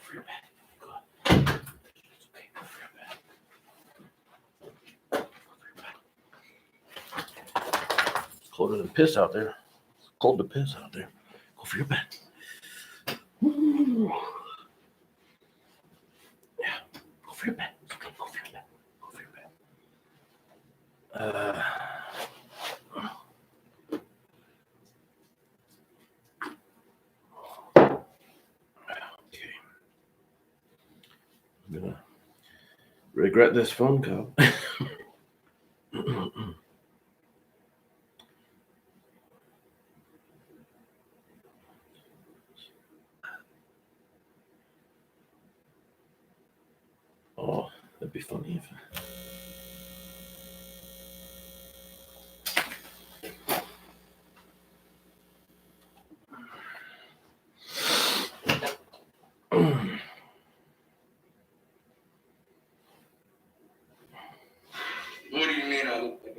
for your bed. Go. It's okay. Go for your bed. Go for your bed. It's colder than piss out there. It's cold to piss out there. Go for your bed. Ooh. Yeah. Go for your bed. It's okay. Go for your bed. Go for your bed. Okay. I'm gonna regret this phone call. Oh, that'd be funny if. What do you mean I look like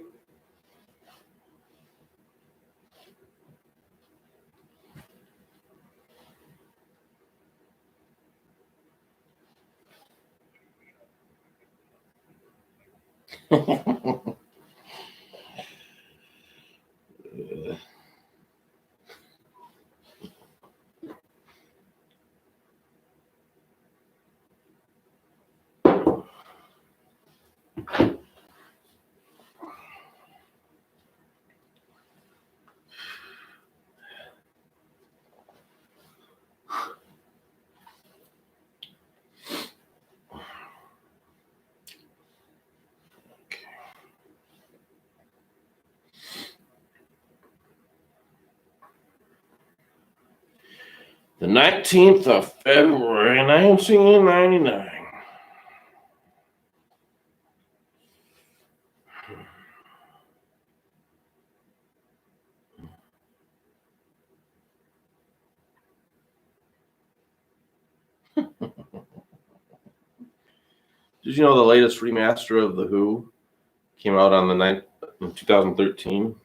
The 19th of February, 1999. Did you know the latest remaster of The Who came out on the 9th in 2013?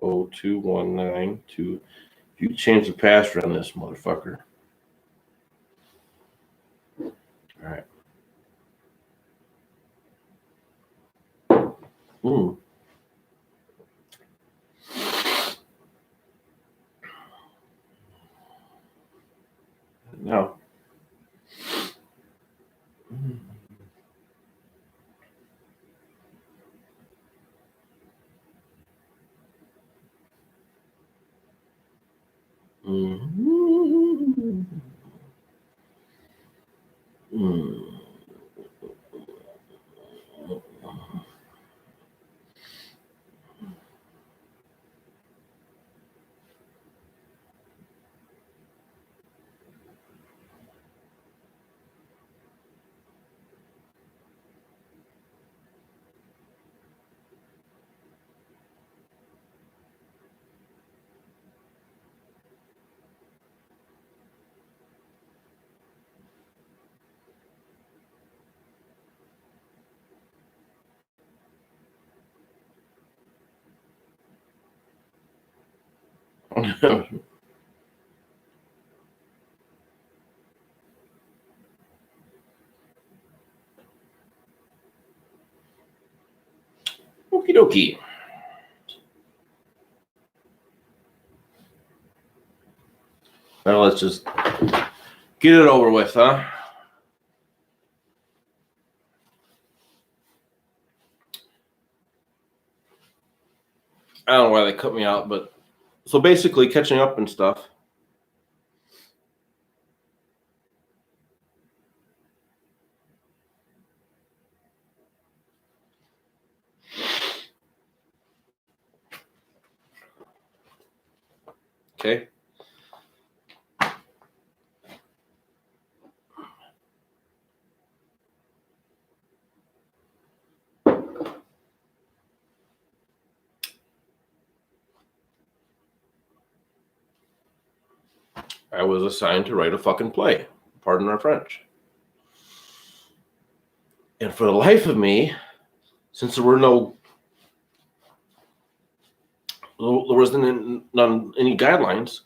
02192. If you change the password on this motherfucker. All right. Ooh. No. Mm-hmm. Mm. Okie dokie. Now let's just get it over with, huh? I don't know why they cut me out, but so basically catching up and stuff. Okay. I was assigned to write a fucking play. Pardon our French. And for the life of me, since there wasn't any guidelines,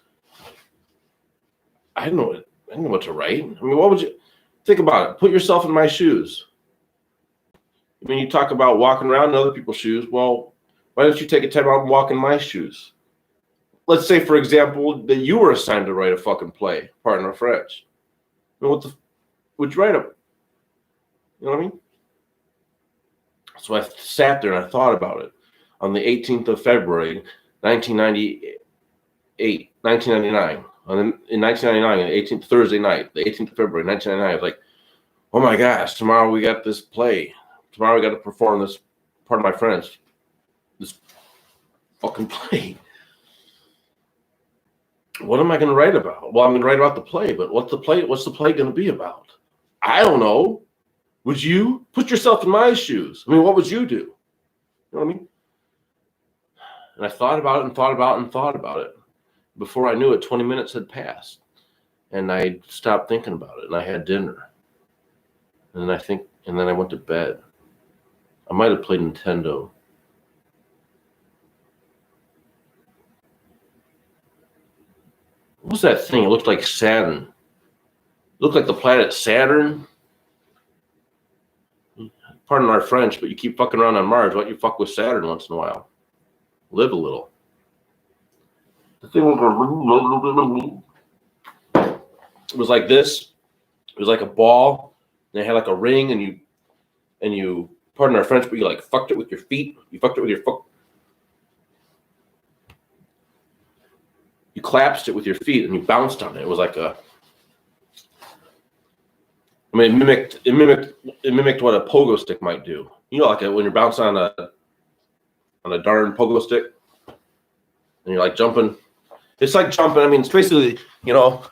I didn't know what to write. I mean, what would you think about it? Put yourself in my shoes. I mean, you talk about walking around in other people's shoes. Well, why don't you take a time out and walk in my shoes? Let's say, for example, that you were assigned to write a fucking play, pardon our French. I mean, what the would you write up? You know what I mean? So I sat there and I thought about it. On the 18th of February, 1999. In 1999, the 18th Thursday night, the 18th of February, 1999, I was like, oh my gosh, tomorrow we got this play. Tomorrow we got to perform this, part of my friends, this fucking play. What am I going to write about? Well, I'm going to write about the play, but what's the play going to be about? I don't know. Would you put yourself in my shoes? I mean, what would you do? You know what I mean? And I thought about it and thought about it and thought about it. Before I knew it, 20 minutes had passed. And I stopped thinking about it. And I had dinner. And then I went to bed. I might have played Nintendo. What was that thing? It looked like Saturn. It looked like the planet Saturn. Pardon our French, but you keep fucking around on Mars. Why don't you fuck with Saturn once in a while? Live a little. The thing was like this. It was like a ball. And it had like a ring, and you pardon our French, but you like fucked it with your feet. You fucked it with your foot. You collapsed it with your feet, and you bounced on it. It was like a. I mean, it mimicked what a pogo stick might do. You know, like when you're bouncing on a darn pogo stick, and you're like jumping. It's like jumping. I mean, it's basically, you know,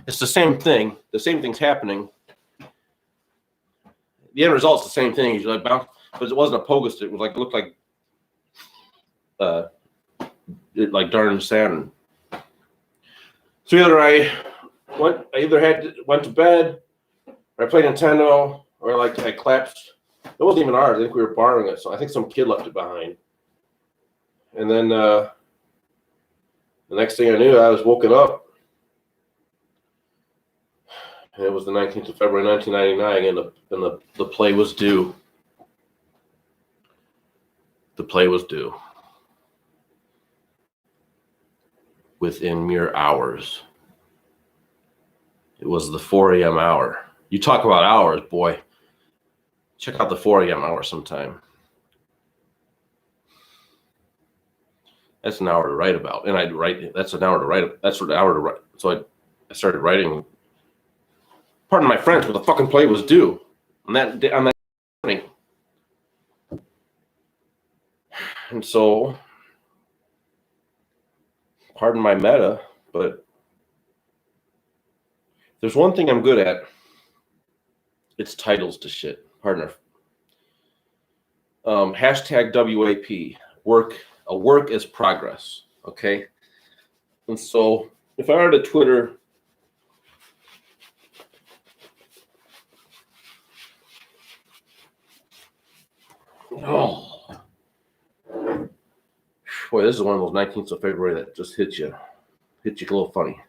it's the same thing. The same thing's happening. The end result's the same thing. You like bounce, but it wasn't a pogo stick. It was like, it looked like darn Saturn. So either I went to bed, or I played Nintendo, or like I collapsed. It wasn't even ours. I think we were borrowing it. So I think some kid left it behind. And then the next thing I knew, I was woken up. And it was the 19th of February, 1999, and the play was due. The play was due. Within mere hours. It was the 4 a.m. hour. You talk about hours, boy. Check out the 4 a.m. hour sometime. That's an hour to write about. And I'd write, that's an hour to write. That's an hour to write. So I started writing. Pardon my French, but the fucking play was due on that morning. And so, pardon my meta, but there's one thing I'm good at. It's titles to shit. Pardon her. Hashtag WAP. A work is progress. Okay. And so if I were to Twitter, oh boy, this is one of those 19th of February that just hit you a little funny.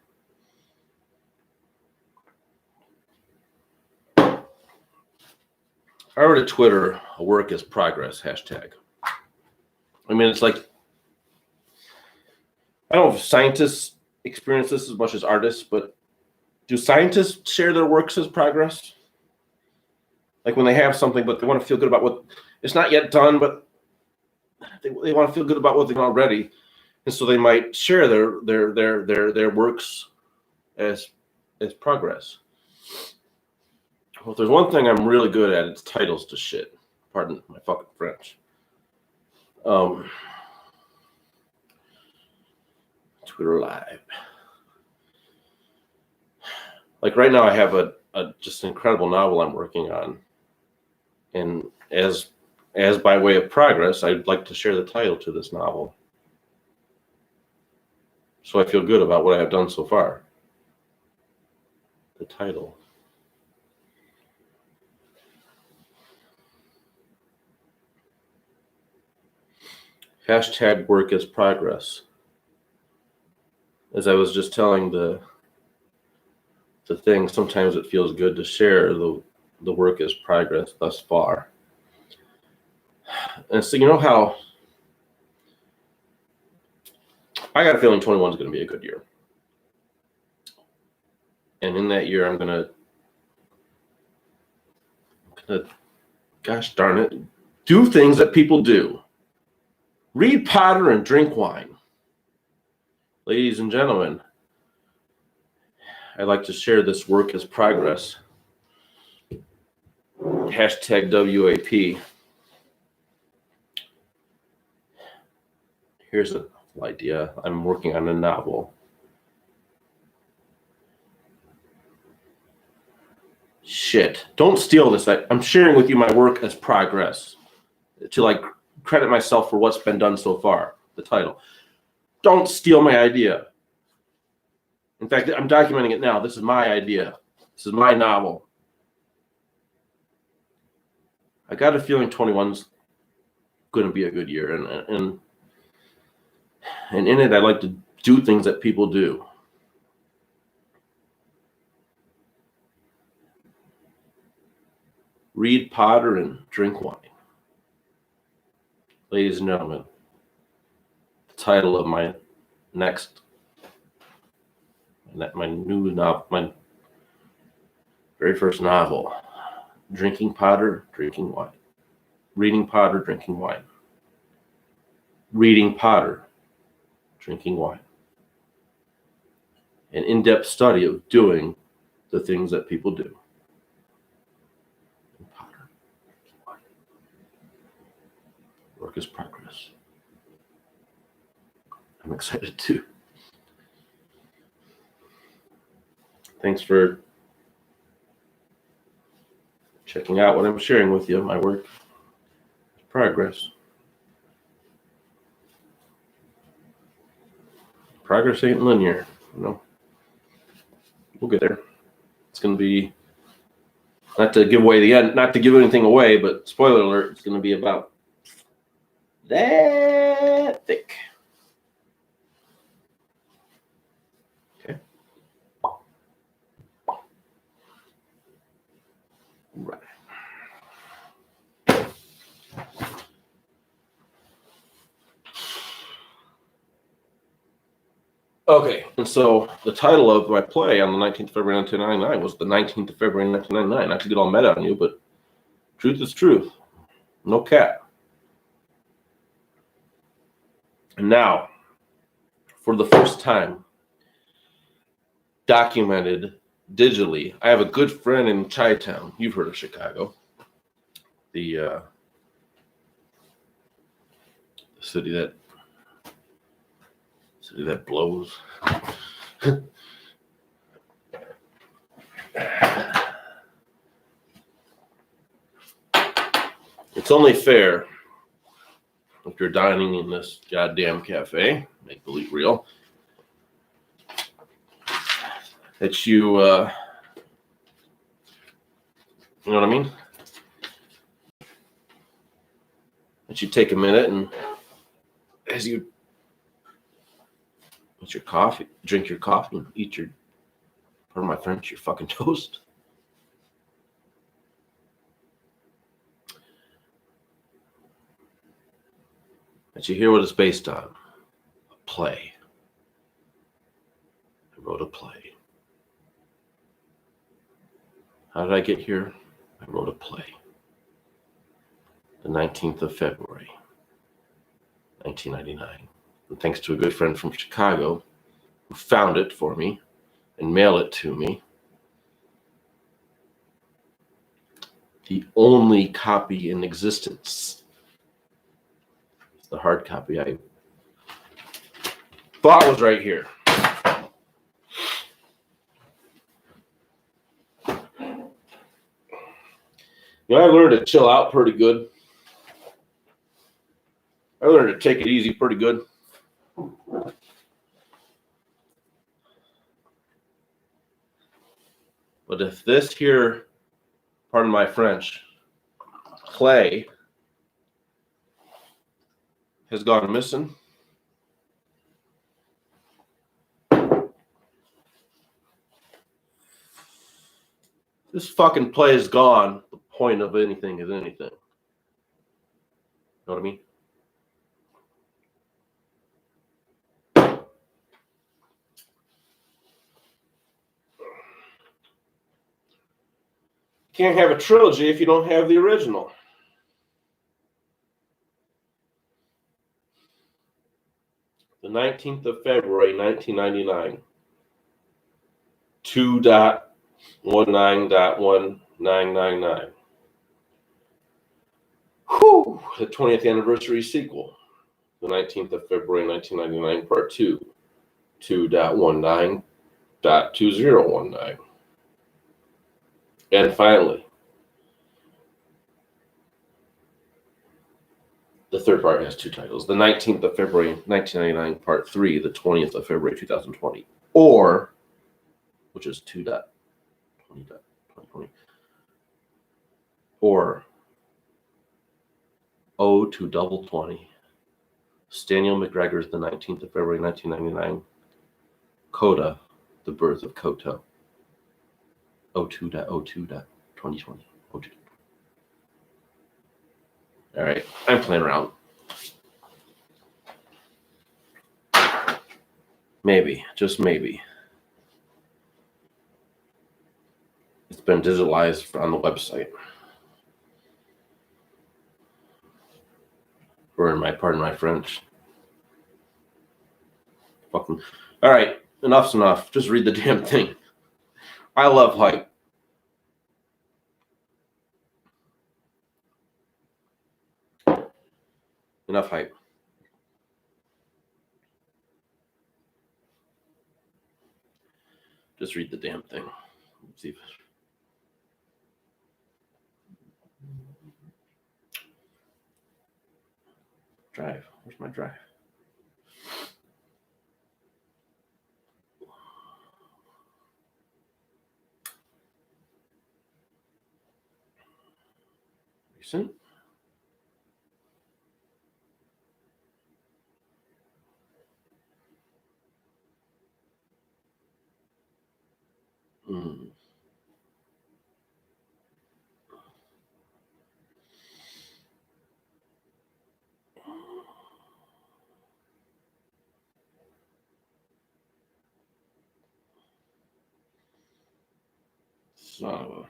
If I were to Twitter, a work is progress hashtag. I mean, it's like, I don't know if scientists experience this as much as artists, but do scientists share their works as progress? Like when they have something, but they want to feel good about what it's not yet done, but they want to feel good about what they've done already, and so they might share their works as progress. Well, if there's one thing I'm really good at, it's titles to shit. Pardon my fucking French. Twitter Live. Like right now, I have a just an incredible novel I'm working on, and as by way of progress, I'd like to share the title to this novel, so I feel good about what I have done so far. The title. Hashtag work is progress. As I was just telling the the thing, sometimes it feels good to share the work as progress thus far. And so, you know how I got a feeling 21 is going to be a good year. And in that year, I'm gonna, gosh darn it, do things that people do. Read Potter and drink wine. Ladies and gentlemen, I'd like to share this work as progress. Hashtag WAP. Here's an idea. I'm working on a novel. Shit. Don't steal this. I'm sharing with you my work as progress. To like credit myself for what's been done so far. The title. Don't steal my idea. In fact, I'm documenting it now. This is my idea. This is my novel. I got a feeling 21's going to be a good year. And in it, I like to do things that people do. Read Potter and drink wine. Ladies and gentlemen, the title of my next, my new novel, my very first novel, Drinking Potter, Drinking Wine. Reading Potter, Drinking Wine. Reading Potter, Drinking Wine. An in-depth study of doing the things that people do. Potter, drinking wine. Work is progress. I'm excited too. Thanks for checking out what I'm sharing with you. My work is progress. Progress ain't linear, you know. We'll get there. It's going to be, not to give away the end, not to give anything away, but spoiler alert, it's going to be about that thick. Okay. Right. Okay, and so the title of my play on the 19th of February 1999 was the 19th of February 1999. Not to get all meta on you, but truth is truth. No cap. And now, for the first time, documented digitally, I have a good friend in Chi-Town. You've heard of Chicago. The city that blows. It's only fair if you're dining in this goddamn cafe, make believe real, that you know what I mean? That you take a minute and as you eat your coffee, drink your coffee, and eat your, pardon my French, your fucking toast. That you hear what it's based on. A play. I wrote a play. How did I get here? I wrote a play. The 19th of February, 1999. And thanks to a good friend from Chicago who found it for me and mailed it to me. The only copy in existence. It's the hard copy I thought was right here. You know, I learned to chill out pretty good. I learned to take it easy pretty good. But if this here, pardon my French, play has gone missing, This fucking play is gone. The point of anything is anything. Know what I mean? You can't have a trilogy if you don't have the original. The 19th of February, 1999. 2.19.1999. Whew! The 20th anniversary sequel. The 19th of February, 1999, Part 2. 2.19.2019. And finally, the third part has two titles. The 19th of February, 1999, Part 3, the 20th of February, 2020. Or, which is 2.20.2020. Or, O to double 20. Staniel McGregor's The 19th of February, 1999. Coda, The Birth of Koto. 02.02.2020. O2. All right, I'm playing around. Maybe, just maybe. It's been digitalized on the website. Pardon my French. Fucking. All right, enough's enough. Just read the damn thing. I love hype. Enough hype. Just read the damn thing. Let's see if drive. Where's my drive? Recent. So,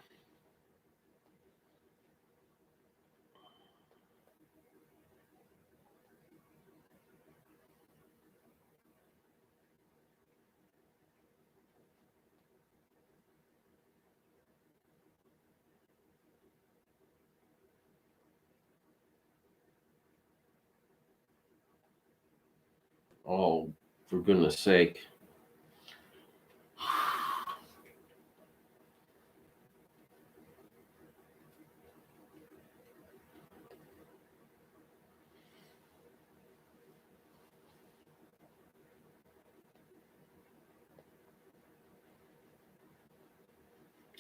oh, for goodness sake.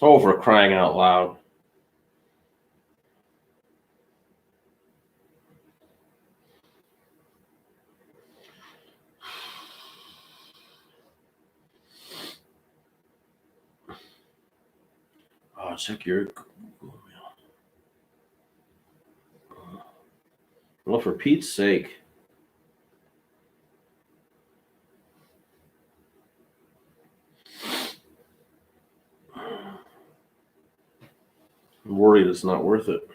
Oh, for crying out loud. Oh, check your Google Mail. Well, for Pete's sake. I'm worried it's not worth it.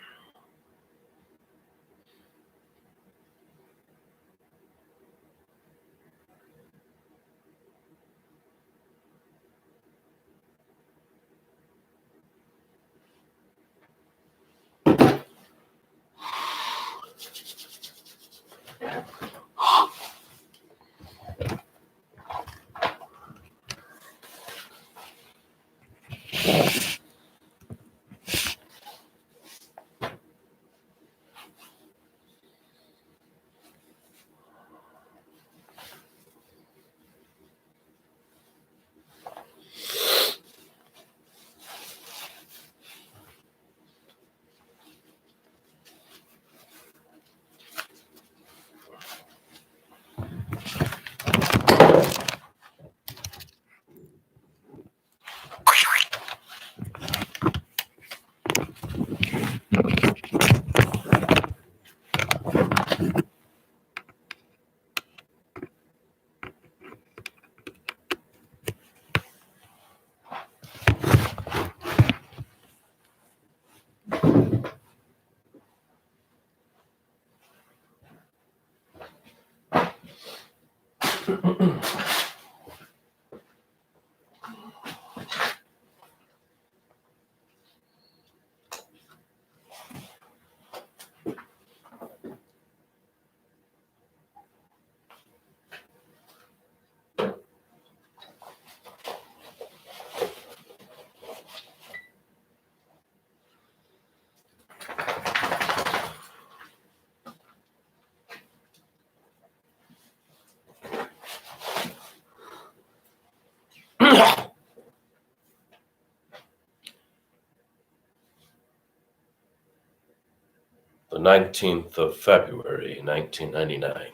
The 19th of February, 1999.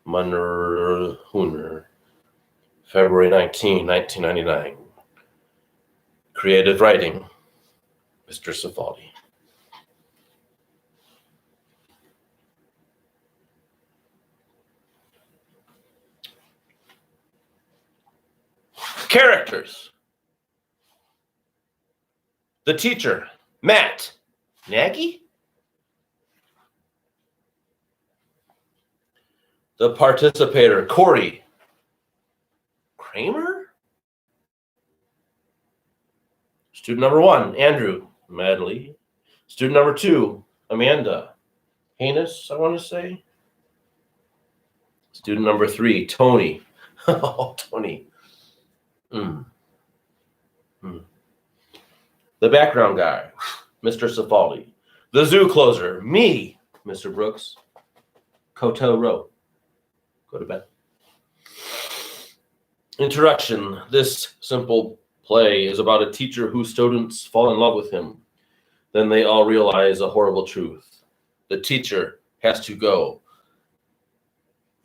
Hooner, February 19, 1999. Creative writing, Mr. Safaldi. Characters. The teacher, Matt. Nagy? The participator, Corey. Kramer? Student number 1, Andrew. Madley. Student number 2, Amanda. Heinous, I want to say. Student number 3, Tony. Oh, Tony. The background guy, Mr. Safaldi. The zoo closer, me, Mr. Brooks. Koto Row. Go to bed. Introduction. This simple play is about a teacher whose students fall in love with him. Then they all realize a horrible truth. The teacher has to go.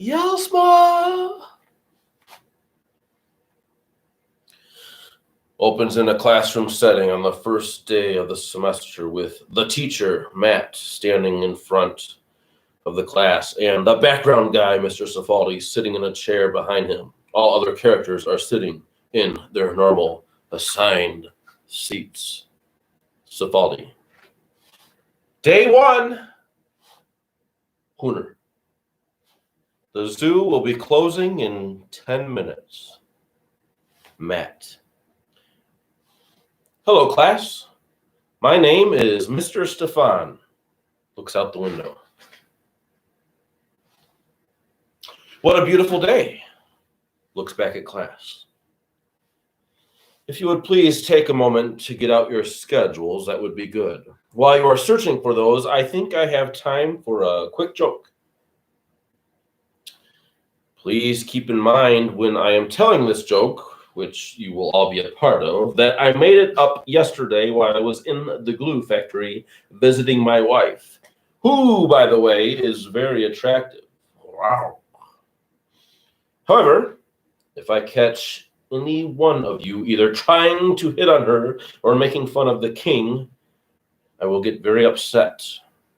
Yalsma! Opens in a classroom setting on the first day of the semester with the teacher, Matt, standing in front of the class, and the background guy, Mr. Safaldi, sitting in a chair behind him. All other characters are sitting in their normal assigned seats. Safaldi. Day 1. Hooner. The zoo will be closing in 10 minutes. Matt. Hello, class. My name is Mr. Stefan. Looks out the window. What a beautiful day. Looks back at class. If you would please take a moment to get out your schedules, that would be good. While you are searching for those, I think I have time for a quick joke. Please keep in mind when I am telling this joke, which you will all be a part of, that I made it up yesterday while I was in the glue factory visiting my wife, who, by the way, is very attractive. Wow. However, if I catch any one of you either trying to hit on her or making fun of the king, I will get very upset.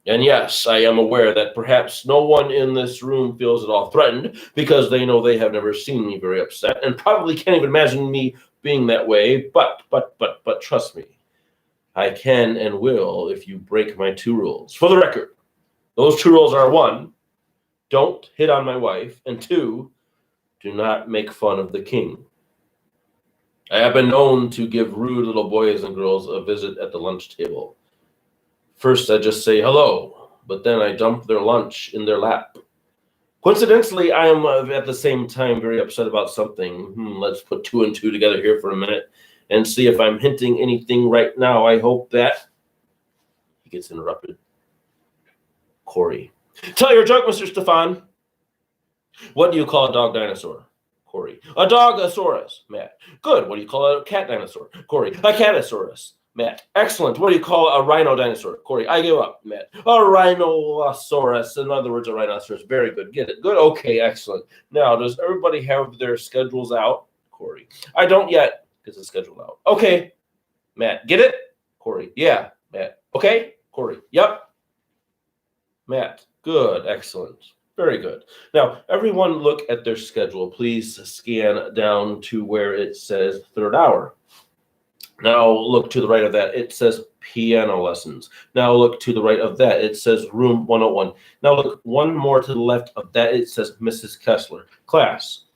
And yes, I am aware that perhaps no one in this room feels at all threatened because they know they have never seen me very upset and probably can't even imagine me being that way. But trust me, I can and will if you break my 2 rules. For the record, those 2 rules are 1, don't hit on my wife, and 2, do not make fun of the king. I have been known to give rude little boys and girls a visit at the lunch table. First, I just say hello, but then I dump their lunch in their lap. Coincidentally, I am at the same time very upset about something. Let's put 2 and 2 together here for a minute and see if I'm hinting anything right now. I hope that... He gets interrupted. Corey. Tell your joke, Mr. Stefan. What do you call a dog dinosaur? Corey. A dogosaurus. Matt. Good. What do you call a cat dinosaur? Corey. A catosaurus. Matt. Excellent. What do you call a rhino dinosaur? Corey. I give up. Matt. A rhinoceros. In other words, a rhinoceros. Very good. Get it. Good. Okay. Excellent. Now, does everybody have their schedules out? Corey. I don't yet. Because it's scheduled out. Okay. Matt. Get it? Corey. Yeah. Matt. Okay. Corey. Yep. Matt. Good. Excellent. Very good. Now, everyone look at their schedule. Please scan down to where it says 3rd hour. Now look to the right of that. It says piano lessons. Now look to the right of that. It says room 101. Now look one more to the left of that. It says Mrs. Kessler. Class,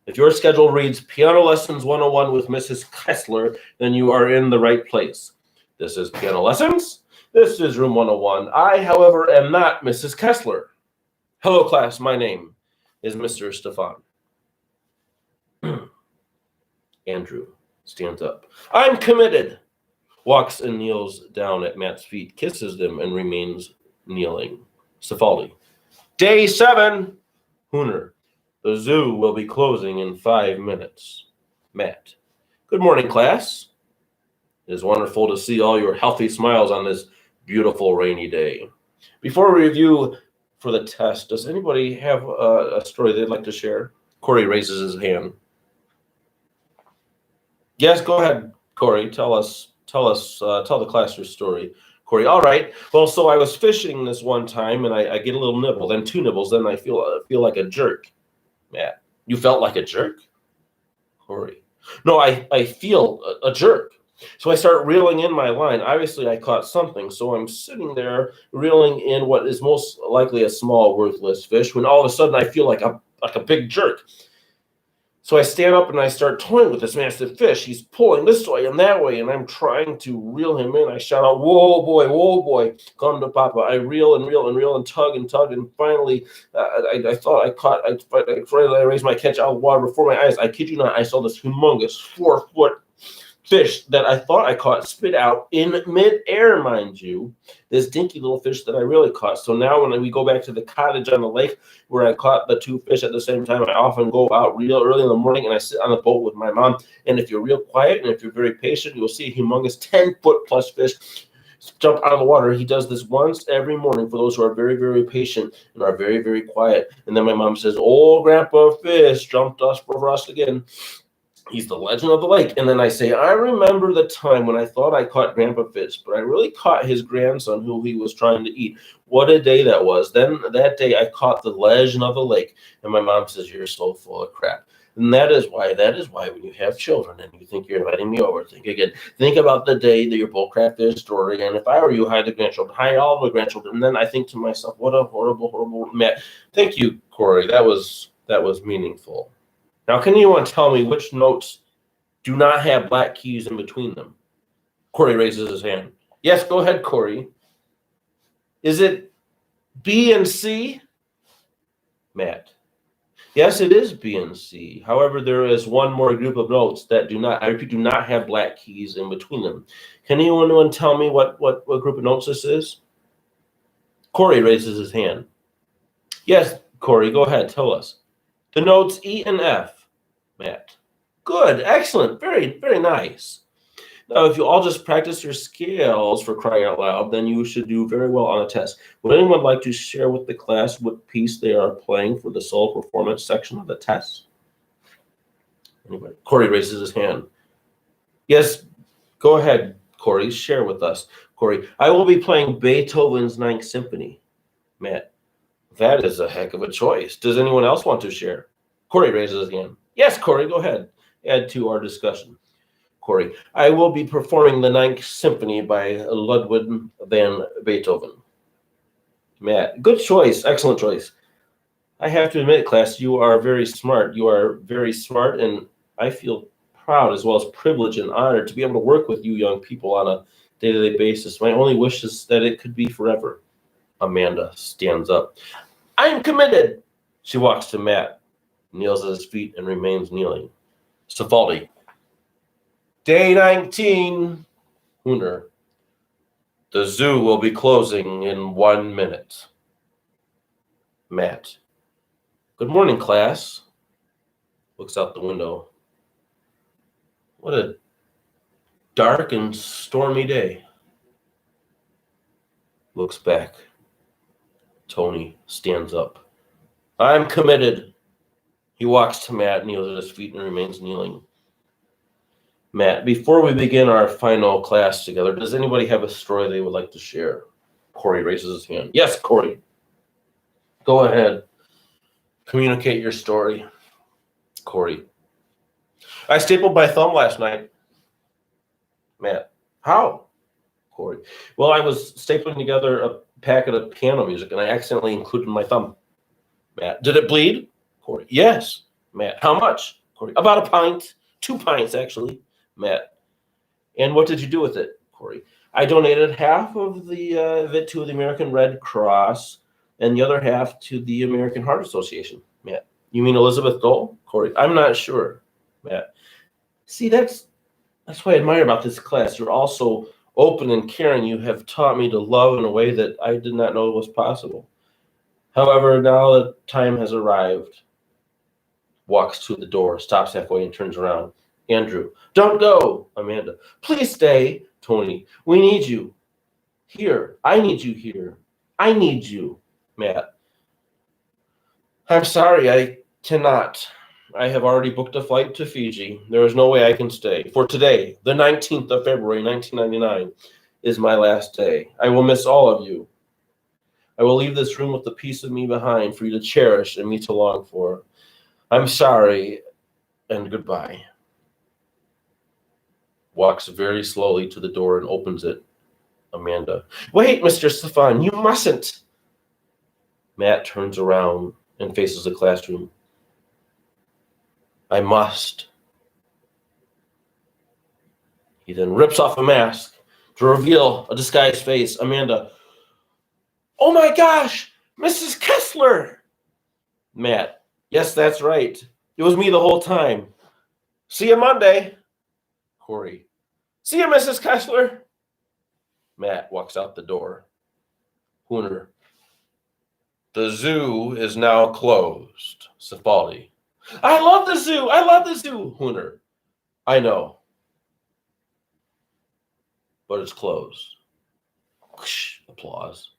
if your schedule reads piano lessons 101 with Mrs. Kessler, then you are in the right place. This is piano lessons. This is room 101. I, however, am not Mrs. Kessler. Hello, class. My name is Mr. Stefan. Andrew stands up. I'm committed. Walks and kneels down at Matt's feet, kisses them, and remains kneeling. Safaldi. Day 7. Hooner. The zoo will be closing in 5 minutes. Matt. Good morning, class. It is wonderful to see all your healthy smiles on this beautiful rainy day. Before we review for the test, does anybody have a story they'd like to share? Corey raises his hand. Yes, go ahead, Corey. Tell the class your story. Corey, all right. Well, so I was fishing this one time, and I get a little nibble, then two nibbles, then I feel like a jerk. Matt, you felt like a jerk? Corey, no, I feel a jerk. So I start reeling in my line. Obviously, I caught something, so I'm sitting there reeling in what is most likely a small, worthless fish. When all of a sudden, I feel like a big jerk. So I stand up and I start toying with this massive fish. He's pulling this way and that way, and I'm trying to reel him in. I shout out, whoa, boy, come to Papa. I reel and reel and reel and tug, and finally, I thought I caught, I raised my catch out of the water before my eyes. I kid you not, I saw this humongous 4-foot fish that I thought I caught spit out in midair, mind you, this dinky little fish that I really caught. So now when we go back to the cottage on the lake where I caught the two fish at the same time, I often go out real early in the morning and I sit on the boat with my mom. And if you're real quiet and if you're very patient, you'll see a humongous 10-foot plus fish jump out of the water. He does this once every morning for those who are very, very patient and are very, very quiet. And then my mom says, "Oh, Grandpa Fish jumped us for us again. He's the legend of the lake." And then I say, I remember the time when I thought I caught Grandpa Fish, but I really caught his grandson who he was trying to eat. What a day that was. Then that day I caught the legend of the lake. And my mom says, "You're so full of crap." And that is why when you have children and you think you're inviting me over, think again. Think about the day that your bullcrap fish story. And if I were you, hide the grandchildren, hide all the grandchildren. And then I think to myself, what a horrible, horrible Matt. Thank you, Corey. That was meaningful. Now, can anyone tell me which notes do not have black keys in between them? Corey raises his hand. Yes, go ahead, Corey. Is it B and C? Matt. Yes, it is B and C. However, there is one more group of notes that do not have black keys in between them. Can anyone tell me what group of notes this is? Corey raises his hand. Yes, Corey, go ahead, tell us. The notes E and F. Matt. Good, excellent, very, very nice. Now, if you all just practice your scales, for crying out loud, then you should do very well on a test. Would anyone like to share with the class what piece they are playing for the solo performance section of the test? Anybody? Corey raises his hand. Yes, go ahead, Corey, share with us. Corey, I will be playing Beethoven's Ninth Symphony. Matt, that is a heck of a choice. Does anyone else want to share? Corey raises his hand. Yes, Corey, go ahead. Add to our discussion. Corey, I will be performing the Ninth Symphony by Ludwig van Beethoven. Matt, good choice. Excellent choice. I have to admit, class, you are very smart. You are very smart, and I feel proud as well as privileged and honored to be able to work with you young people on a day-to-day basis. My only wish is that it could be forever. Amanda stands up. I am committed. She walks to Matt, kneels at his feet, and remains kneeling. Safaldi. Day 19. Hooner. The zoo will be closing in 1 minute. Matt. Good morning, class. Looks out the window. What a dark and stormy day. Looks back. Tony stands up. I'm committed. He walks to Matt, kneels at his feet, and remains kneeling. Matt, before we begin our final class together, does anybody have a story they would like to share? Corey raises his hand. Yes, Corey. Go ahead. Communicate your story. Corey. I stapled my thumb last night. Matt. How? Corey. Well, I was stapling together a packet of piano music, and I accidentally included my thumb. Matt. Did it bleed? Corey. Yes. Matt. How much? Corey. About a pint. 2 pints, actually. Matt. And what did you do with it? Corey. I donated half of it to the American Red Cross and the other half to the American Heart Association. Matt. You mean Elizabeth Dole? Corey. I'm not sure. Matt. See, that's what I admire about this class. You're also open and caring. You have taught me to love in a way that I did not know was possible. However, now the time has arrived. Walks to the door, stops halfway, and turns around. Andrew. Don't go. Amanda. Please stay. Tony. We need you. Here. I need you here. I need you. Matt. I'm sorry, I cannot. I have already booked a flight to Fiji. There is no way I can stay. For today, the 19th of February, 1999, is my last day. I will miss all of you. I will leave this room with a piece of me behind for you to cherish and me to long for. I'm sorry, and goodbye. Walks very slowly to the door and opens it. Amanda. Wait, Mr. Stefan, you mustn't. Matt turns around and faces the classroom. I must. He then rips off a mask to reveal a disguised face. Amanda. Oh my gosh, Mrs. Kessler. Matt. Yes, that's right. It was me the whole time. See you Monday. Corey. See you, Mrs. Kessler. Matt walks out the door. Hooner. The zoo is now closed. Cifaldi. I love the zoo. I love the zoo. Hooner. I know. But it's closed. Applause.